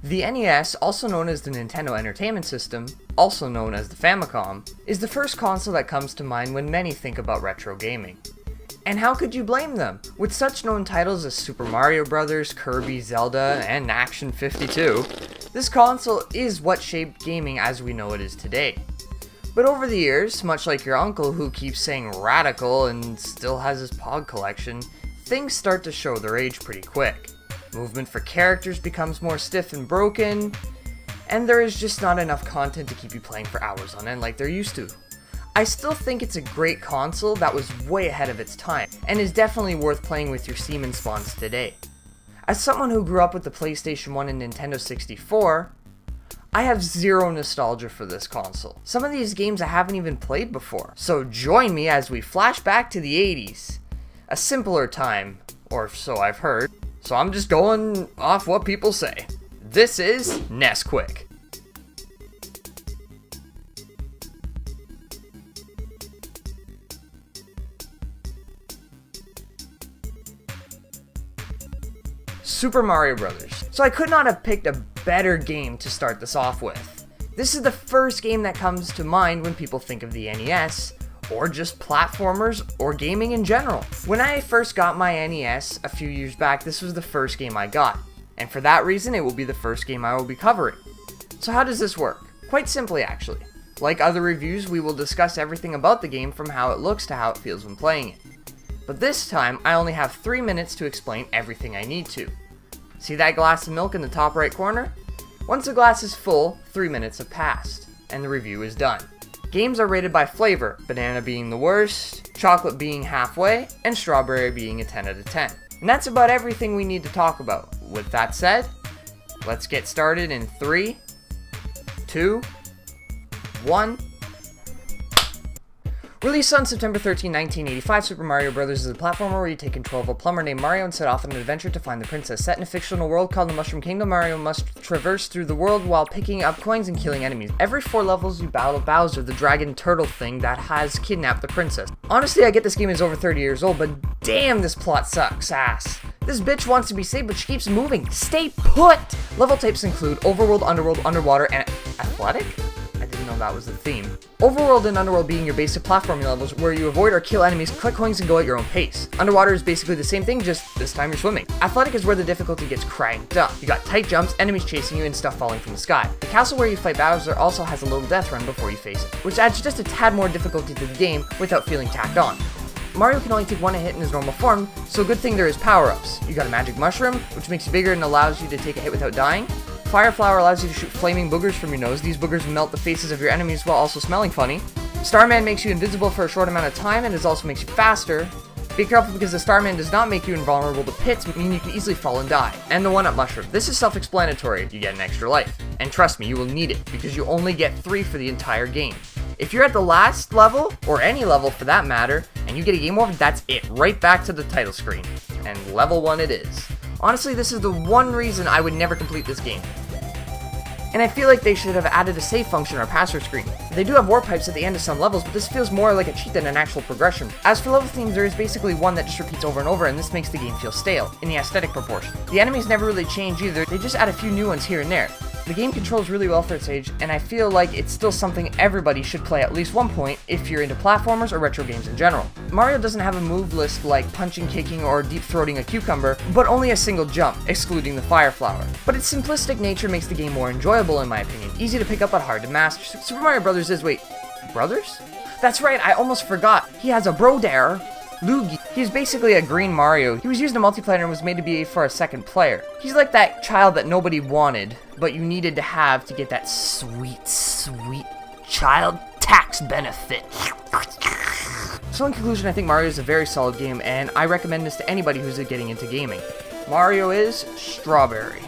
The NES, also known as the Nintendo Entertainment System, also known as the Famicom, is the first console that comes to mind when many think about retro gaming. And how could you blame them? With such known titles as Super Mario Bros., Kirby, Zelda, and Action 52, this console is what shaped gaming as we know it is today. But over the years, much like your uncle who keeps saying radical and still has his Pog collection, things start to show their age pretty quick. Movement for characters becomes more stiff and broken, and there is just not enough content to keep you playing for hours on end like there used to. I still think it's a great console that was way ahead of its time, and is definitely worth playing with your Siemens spawns today. As someone who grew up with the PlayStation 1 and Nintendo 64, I have zero nostalgia for this console. Some of these games I haven't even played before, so join me as we flash back to the 80s. A simpler time, or so I've heard. So I'm just going off what people say. This is NES-QUICK. Super Mario Bros. So I could not have picked a better game to start this off with. This is the first game that comes to mind when people think of the NES, or just platformers, or gaming in general. When I first got my NES a few years back, this was the first game I got, and for that reason it will be the first game I will be covering. So how does this work? Quite simply actually. Like other reviews, we will discuss everything about the game from how it looks to how it feels when playing it. But this time, I only have 3 minutes to explain everything I need to. See that glass of milk in the top right corner? Once the glass is full, 3 minutes have passed, and the review is done. Games are rated by flavor, banana being the worst, chocolate being halfway, and strawberry being a 10 out of 10. And that's about everything we need to talk about. With that said, let's get started in 3, 2, 1. Released on September 13, 1985, Super Mario Bros. Is a platformer where you take control of a plumber named Mario and set off on an adventure to find the princess. Set in a fictional world called the Mushroom Kingdom, Mario must traverse through the world while picking up coins and killing enemies. Every 4 levels, you battle Bowser, the dragon turtle thing that has kidnapped the princess. Honestly, I get this game is over 30 years old, but damn, this plot sucks ass. This bitch wants to be saved, but she keeps moving. Stay put! Level types include Overworld, Underworld, Underwater, and Athletic? I didn't know that was the theme. Overworld and Underworld being your basic platforming levels where you avoid or kill enemies, collect coins, and go at your own pace. Underwater is basically the same thing, just this time you're swimming. Athletic is where the difficulty gets cranked up. You got tight jumps, enemies chasing you, and stuff falling from the sky. The castle where you fight Bowser also has a little death run before you face it, which adds just a tad more difficulty to the game without feeling tacked on. Mario can only take 1 hit in his normal form, so good thing there is power-ups. You got a magic mushroom, which makes you bigger and allows you to take a hit without dying. Fire Flower allows you to shoot flaming boogers from your nose. These boogers melt the faces of your enemies while also smelling funny. Starman makes you invisible for a short amount of time and it also makes you faster. Be careful because the Starman does not make you invulnerable to pits, meaning you can easily fall and die. And the 1-up mushroom. This is self-explanatory. You get an extra life. And trust me, you will need it because you only get 3 for the entire game. If you're at the last level, or any level for that matter, and you get a game over, that's it. Right back to the title screen. And level 1 it is. Honestly, this is the one reason I would never complete this game. And I feel like they should have added a save function or password screen. They do have warp pipes at the end of some levels, but this feels more like a cheat than an actual progression. As for level themes, there is basically one that just repeats over and over, and this makes the game feel stale, in the aesthetic proportion. The enemies never really change either, they just add a few new ones here and there. The game controls really well for its age, and I feel like it's still something everybody should play at least one point if you're into platformers or retro games in general. Mario doesn't have a move list like punching, kicking, or deep-throating a cucumber, but only a single jump, excluding the Fire Flower. But its simplistic nature makes the game more enjoyable in my opinion, easy to pick up but hard to master. Super Mario Bros. Is, wait, brothers? That's right, I almost forgot. He has a bro there. Luigi. He's basically a green Mario. He was used in multiplayer and was made to be for a second player. He's like that child that nobody wanted, but you needed to have to get that sweet, sweet child tax benefit. So in conclusion, I think Mario is a very solid game, and I recommend this to anybody who's getting into gaming. Mario is strawberry.